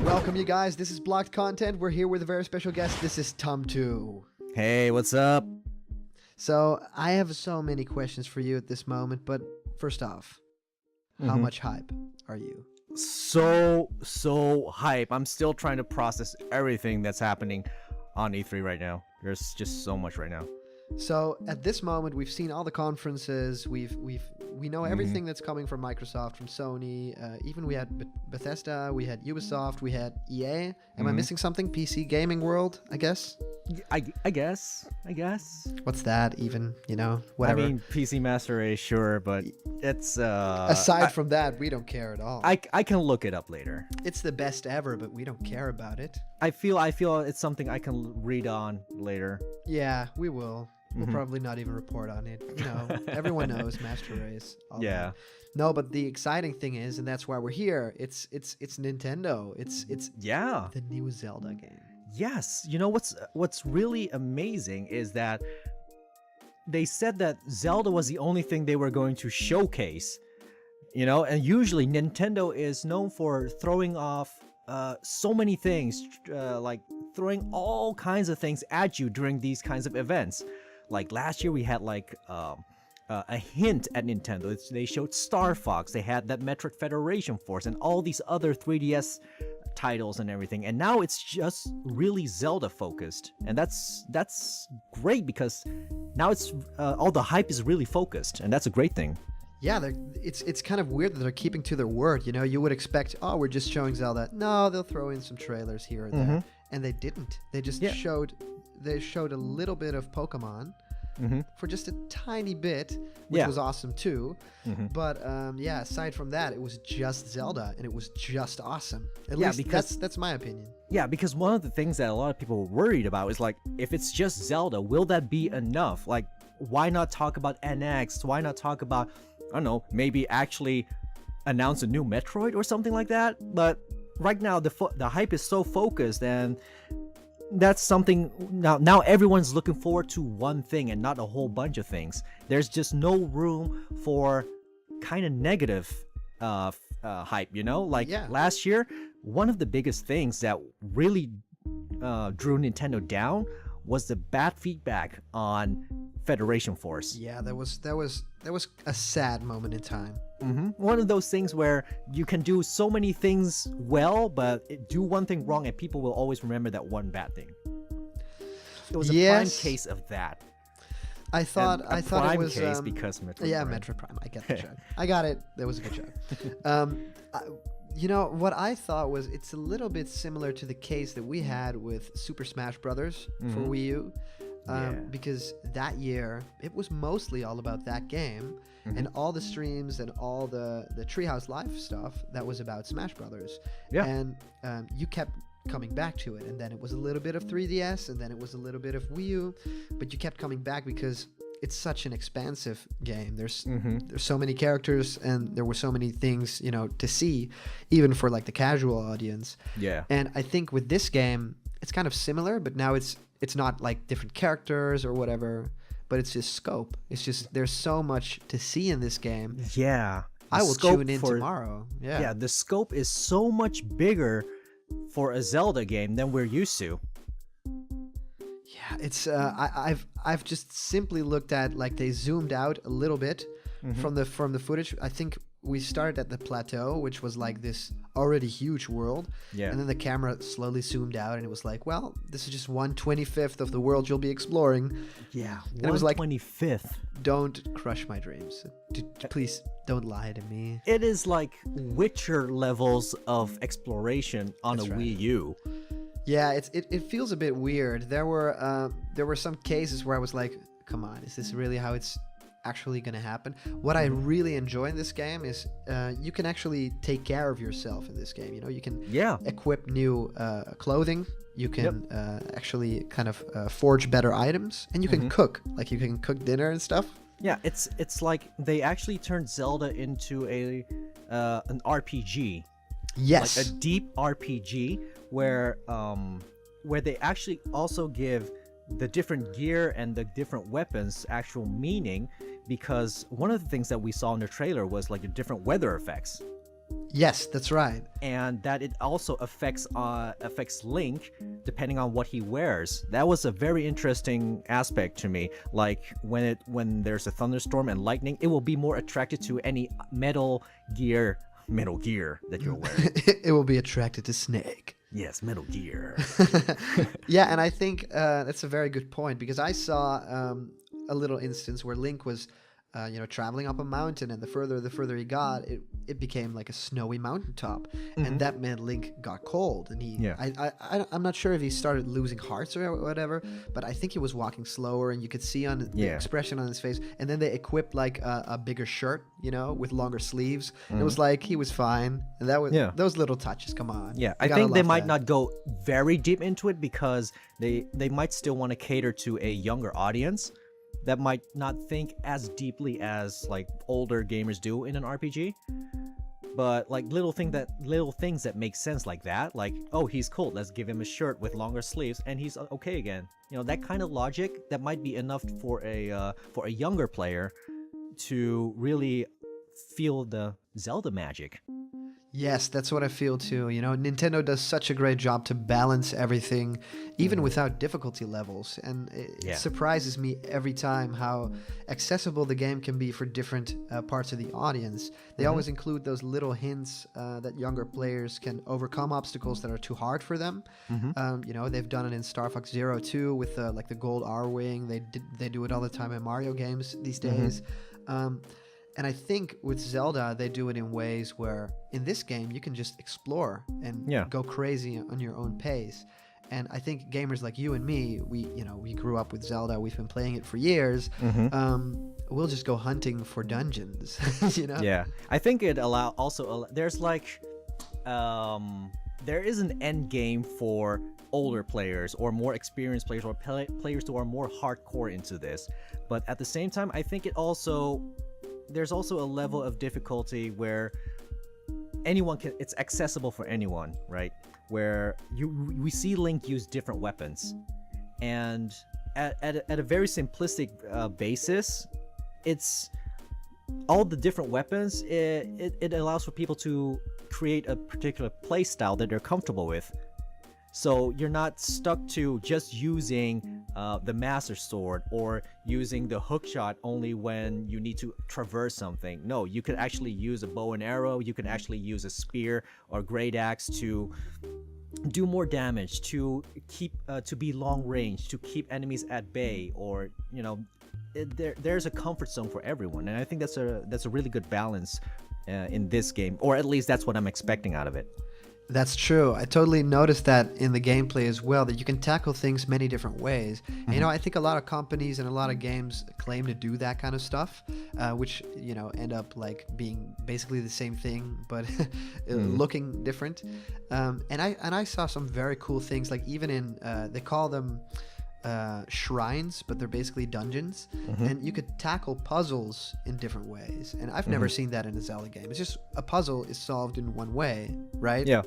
Welcome, you guys. This is Blocked Content. We're here with a very special guest. This is Tom2. Hey, what's up? So, I have so many questions for you at this moment, but first off, how much hype are you? So hype. I'm still trying to process everything that's happening on E3 right now. There's just so much right now. So, at this moment, we've seen all the conferences. We know everything that's coming from Microsoft, from Sony. Even we had Bethesda, we had Ubisoft, we had EA. Am I missing something? PC Gaming World, I guess. I guess. What's that even? Whatever. I mean, PC Master Race, sure, but it's aside from that, we don't care at all. I can look it up later. It's the best ever, but we don't care about it. I feel it's something I can read on later. Yeah, we will. We'll probably not even report on it. Everyone knows Master Race. Yeah. No, but the exciting thing is, and that's why we're here. It's Nintendo. It's the new Zelda game. Yes. You know what's really amazing is that they said that Zelda was the only thing they were going to showcase. And usually Nintendo is known for throwing off so many things, like throwing all kinds of things at you during these kinds of events. Like last year we had a hint at Nintendo. They showed Star Fox. They had that Metroid Federation Force and all these other 3DS titles and everything. And now it's just really Zelda focused. And that's great because now it's all the hype is really focused, and that's a great thing. Yeah, it's kind of weird that they're keeping to their word. You would expect, we're just showing Zelda. No, they'll throw in some trailers here or there, and they didn't. They just showed a little bit of Pokemon for just a tiny bit, which was awesome too. But aside from that, it was just Zelda, and it was just awesome. At least because that's my opinion. Yeah, because one of the things that a lot of people were worried about is like, if it's just Zelda, will that be enough? Like, why not talk about NX? Why not talk about, I don't know, maybe actually announce a new Metroid or something like that? But right now, the hype is so focused, and that's something now everyone's looking forward to one thing and not a whole bunch of things. There's just no room for kind of negative hype, last year, one of the biggest things that really drew Nintendo down was the bad feedback on Federation Force. Yeah, that was a sad moment in time. One of those things where you can do so many things well, but do one thing wrong, and people will always remember that one bad thing. It was a prime case of that. I thought it was case because Metroid. Yeah, Prime. Metroid Prime. I get the joke. I got it. That was a good joke. What I thought was it's a little bit similar to the case that we had with Super Smash Brothers for Wii U. Because that year it was mostly all about that game, and all the streams and all the Treehouse Live stuff that was about Smash Brothers. And you kept coming back to it, and then it was a little bit of 3DS, and then it was a little bit of Wii U, but you kept coming back because it's such an expansive game. There's so many characters, and there were so many things to see, even for like the casual audience. And I think with this game it's kind of similar, but now it's not like different characters or whatever, but it's just scope. It's just there's so much to see in this game. I will tune in tomorrow. The scope is so much bigger for a Zelda game than we're used to. It's I've just simply looked at, like, they zoomed out a little bit from the footage. I think we started at the plateau, which was like this already huge world, and then the camera slowly zoomed out, and it was like, well, this is just 1/25th of the world you'll be exploring. And it was like 1/25th. Don't crush my dreams. Please don't lie to me. It is like Witcher levels of exploration on Wii U. Yeah, it feels a bit weird. There were some cases where I was like, come on, is this really how it's actually going to happen? What I really enjoy in this game is you can actually take care of yourself in this game. You can equip new clothing. You can actually kind of forge better items, and you can cook. Like, you can cook dinner and stuff. Yeah, it's like they actually turned Zelda into an RPG. Yes, like a deep RPG where they actually also give the different gear and the different weapons actual meaning, because one of the things that we saw in the trailer was like the different weather effects. Yes, that's right. And that it also affects Link depending on what he wears. That was a very interesting aspect to me. Like when there's a thunderstorm and lightning, it will be more attracted to any metal gear that you're wearing. It will be attracted to Snake. Yes, Metal Gear. Yeah, and I think that's a very good point, because I saw a little instance where Link was traveling up a mountain, and the further he got, it became like a snowy mountaintop, and that meant Link got cold, and I'm not sure if he started losing hearts or whatever, but I think he was walking slower, and you could see on the expression on his face. And then they equipped like a bigger shirt, with longer sleeves. And it was like he was fine, and that was those little touches. Come on. Yeah, I think they might not go very deep into it, because they might still want to cater to a younger audience that might not think as deeply as like older gamers do in an RPG. But like little things that make sense, like that, like, oh, he's cold, let's give him a shirt with longer sleeves and he's okay again. That kind of logic, that might be enough for a younger player to really feel the Zelda magic. Yes, that's what I feel too. Nintendo does such a great job to balance everything, even without difficulty levels. And it surprises me every time how accessible the game can be for different parts of the audience. They always include those little hints that younger players can overcome obstacles that are too hard for them. They've done it in Star Fox Zero too, with like the gold R-Wing. They do it all the time in Mario games these days. And I think with Zelda, they do it in ways where in this game, you can just explore and go crazy on your own pace. And I think gamers like you and me, we grew up with Zelda. We've been playing it for years. We'll just go hunting for dungeons, Yeah, I think it there's like, there is an end game for older players or more experienced players or players who are more hardcore into this. But at the same time, I think there's also a level of difficulty where it's accessible for anyone, right? Where we see Link use different weapons, and at a very simplistic basis, it's all the different weapons. It allows for people to create a particular play style that they're comfortable with. So you're not stuck to just using the Master Sword or using the hook shot only when you need to traverse something. No, you could actually use a bow and arrow. You can actually use a spear or great axe to do more damage, to keep to be long range, to keep enemies at bay, or there's a comfort zone for everyone. And I think that's a really good balance in this game, or at least that's what I'm expecting out of it. That's true. I totally noticed that in the gameplay as well, that you can tackle things many different ways. And, I think a lot of companies and a lot of games claim to do that kind of stuff, which, end up like being basically the same thing, but looking different. And I saw some very cool things, like even in, they call them shrines, but they're basically dungeons, and you could tackle puzzles in different ways. And I've never seen that in a Zelda game. It's just a puzzle is solved in one way, right? Yeah.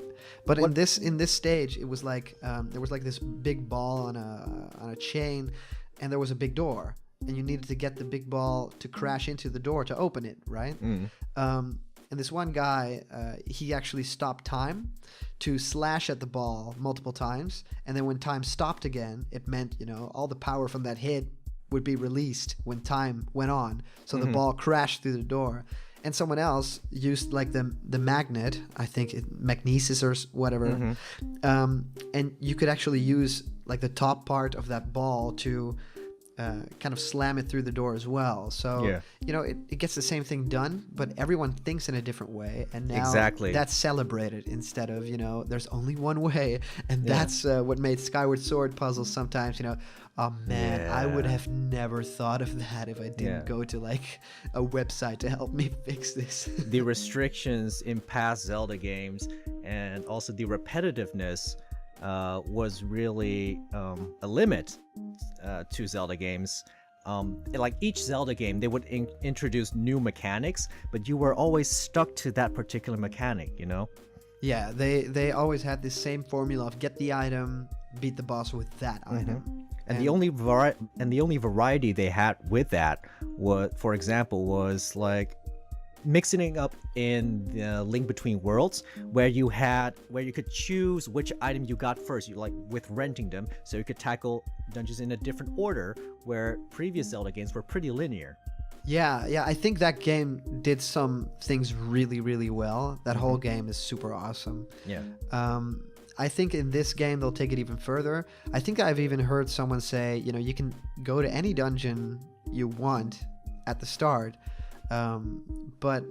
But in this stage, it was like there was like this big ball on a chain, and there was a big door, and you needed to get the big ball to crash into the door to open it, right? And this one guy, he actually stopped time to slash at the ball multiple times. And then when time stopped again, it meant, all the power from that hit would be released when time went on. So the ball crashed through the door. And someone else used like the magnet, I think magnesis or whatever. And you could actually use like the top part of that ball to kind of slam it through the door as well. So, it gets the same thing done, but everyone thinks in a different way. And now that's celebrated instead of, there's only one way. And that's what made Skyward Sword puzzles sometimes, oh man, I would have never thought of that if I didn't go to like a website to help me fix this. The restrictions in past Zelda games and also the repetitiveness was really a limit to Zelda games. Like each Zelda game, they would introduce new mechanics, but you were always stuck to that particular mechanic, Yeah, they always had the same formula of get the item, beat the boss with that item. And the only variety they had with that was, for example, was like mixing it up in the Link Between Worlds, where you could choose which item you got first. You like with renting them, so you could tackle dungeons in a different order, where previous Zelda games were pretty linear. Yeah, I think that game did some things really, really well. That whole game is super awesome. Yeah. I think in this game they'll take it even further. I think I've even heard someone say, you can go to any dungeon you want at the start, but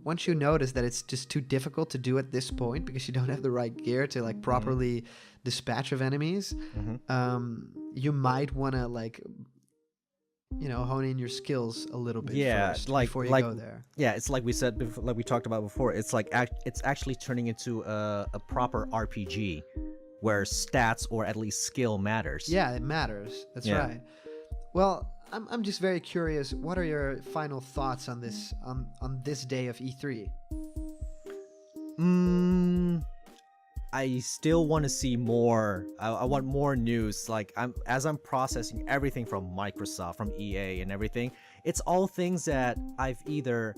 once you notice that it's just too difficult to do at this point because you don't have the right gear to like properly dispatch of enemies, you might want to like hone in your skills a little bit first before you go there. Yeah, it's like we said before, like we talked about before. It's like it's actually turning into a proper RPG where stats or at least skill matters. Yeah, it matters. That's right. Well, I'm just very curious. What are your final thoughts on this on this day of E3? I still want to see more. I want more news. Like as I'm processing everything from Microsoft, from EA, and everything. It's all things that I've either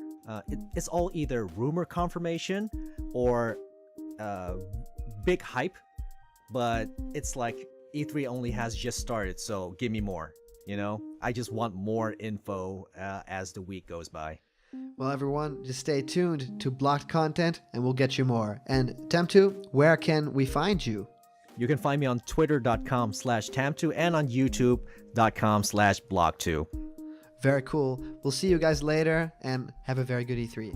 it's all either rumor confirmation or big hype, but it's like E3 only has just started, so give me more. I just want more info as the week goes by. Well, everyone, just stay tuned to Blocked Content, and we'll get you more. And Tamtu, where can we find you? You can find me on twitter.com/Tamtu and on youtube.com/Block2. Very cool. We'll see you guys later, and have a very good E3.